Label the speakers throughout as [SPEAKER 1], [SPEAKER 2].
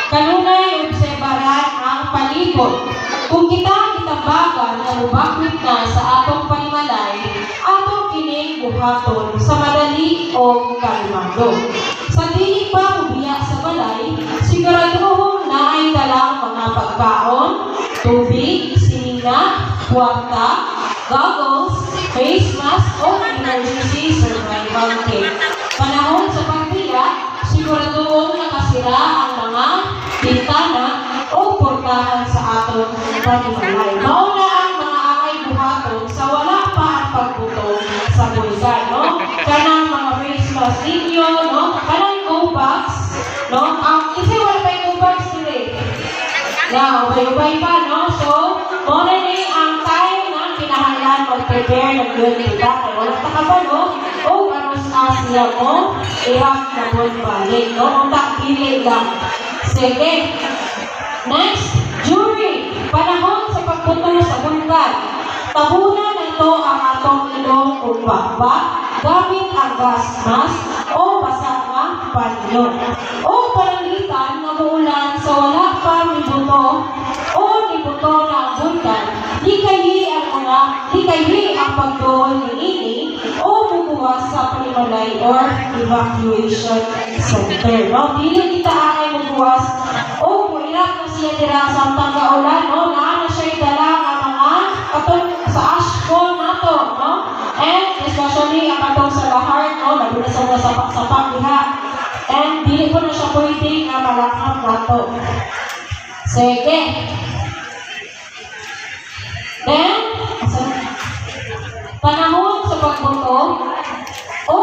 [SPEAKER 1] Kanunay obserbaran ang palibot. Kung kita bagan na lubakwit na sa atong panimalay, atong kining buhaton sa madali o kalmado. Sa dili pa mubiya sa balay, siguraduhon na ay dalang mga pagkaon, tubig, sininga, kwarta, goggles, face mask o emergency survival kit. Panahon sa pagbiya, siguraduhon nakasira ang mga bintana o portahan sa atong panimalay. Mauna ang mga angay buhaton sa wala pa ang pagbuto sa bulkan, no? Kanang mga face mask ninyo, no? Kanang go box, no? Kasi wala pa yung go box nila. Now, ubay-ubay pa, no? So, muna ni ang time na kinahanglan mag-prepare ng yun kita. Kaya wala ka ba, no? O, ano sa siya mo? Ihap na po balik, no? Untak pili lang. Sige. Next, jury. Panahon sa pagputo sa bulkan. Tabunan nito ang atong ilong o bakbak gamit ang gas mask o basa nga panyo. O pananglitan na muulan sa wala pa nibuto o nibuto na ang bulkan. Di kayi ang pagdoon ni ini o bubuwas sa panimalay or evacuation center. No? Dili kita angay bubuwas o muirap na siya dira sa tangaulan, no? Na siya dala ang mga katong sa ashfall nato, no? And especially ang katong sa lahar, no? Labi na sa mga sapak-sapak diha. And dili ko na siya pwede na malakap nato. Sige. Then, panahon sa pagbuto o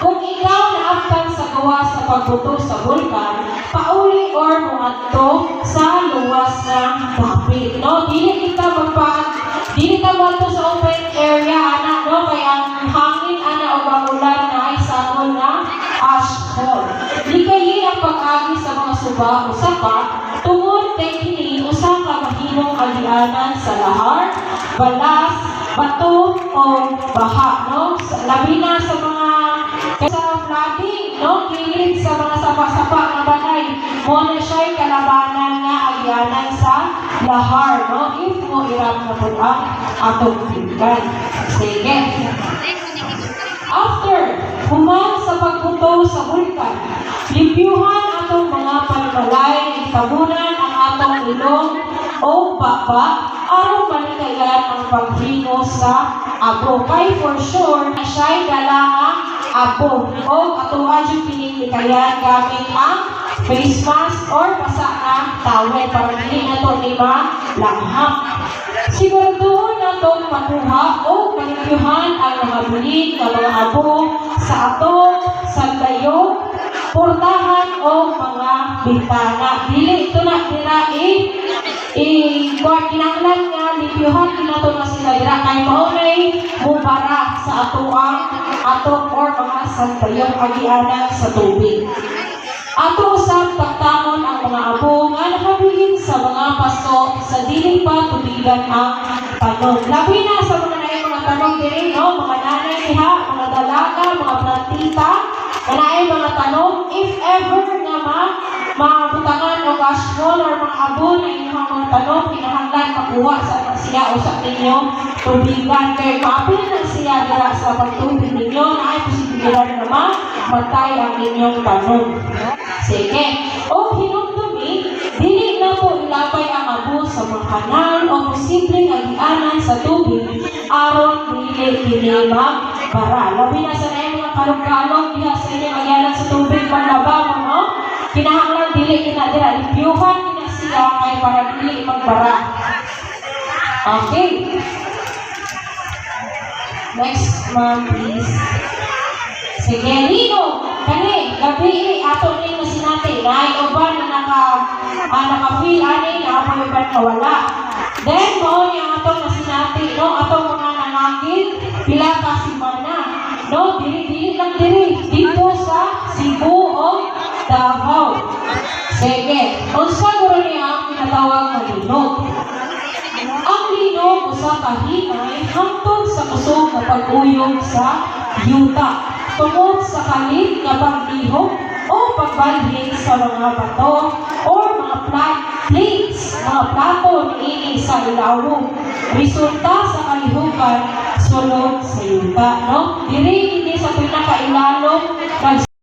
[SPEAKER 1] kung ikaw naabtan sa gawa sa pagbuto sa bulkan, pauli or muadto sa luwas ng dapit, no? Dili ka mo sa open area, ana, no? Kaya ang hangin, ana, o bagulan na ay sakol na ashfall. Di kayi ang pag-agi sa mga suba o sapa, tungod kay kini usa ka mahimong agianan sa lahar, balas, bato o baha, no? Labi na sa mga flooding, no? Kilig sa mga sapa-sapa na balay. Muna siya'y kalabanan nga agyanan sa lahar, no? If mo irap na po ang atong tinggan. Sige. After, human sa pagbuto sa bulkan, limpyuhan atong mga panimalay, tabunan ang atong ilong o baba, aron manikayan ang paghingo sa abo. Kay for sure, na siya'y dala ang abo o atuwa yung pinilikayan gamit ang face mask or basa ng towel para hindi na ito lima langhap. Siguraduhin na itong makuha o manikyuhan ang mga bulig na mga abo sa atong sandayo, portahan o mga bintana. Dili ito na kinanglan nga limpyuhan kinato na sila dira kay maunay mubara sa atong or mga sandayong agianan sa tubig. Ato usab taktangon ang mga abo nga nakabilin sa mga paso sa dili pa tubigan ang tanong. Labi na sa mga tanong diri, no? Mga nanay diha, mga dalaga, mga plantita, kanay mga tanong, if ever nga mabutangan o ashfall or mga abo na inyong mga tanong, kinahanglan makuha sa siya o sa inyong tubigan. Kaya maapil na siya dira sa pagtubig ninyo na ay posibilidad naman matay ang inyong tanong. Sige. O hinumdumi, dili na po ilapay ang abo sa mga kanal o posibleng agianan sa tubig aron dili magbara. Labi na sa mga kalog-kalog diha sa inyong agianan sa tubig panlaba mo, no? Kinahanglan dili kinadira limpyuhan kina siya kay para dili magbara. Okay. Next one, please. Sige, Lino, kani, gabi ato ni na sinati, na uban na naka-feel ani, na apoy uban nawala. Then, mo niya ato na sinati, no, ato mga nangangin, pila ka si Mana, no, dili lang diri, dito sa Cebu o Davao. Sige, unsa guro niya ang pinatawag na linog. Ang linog usa ka hinay hangtod sa kusog na pag-uyog sa yuta. Tungod sa kalit nga paglihok o pagbalhin sa mga bato or mga plates, mga plato niini sa ilawom. Resulta sa kalihukan sulod sa yuta, no? Diri sa pinakailalom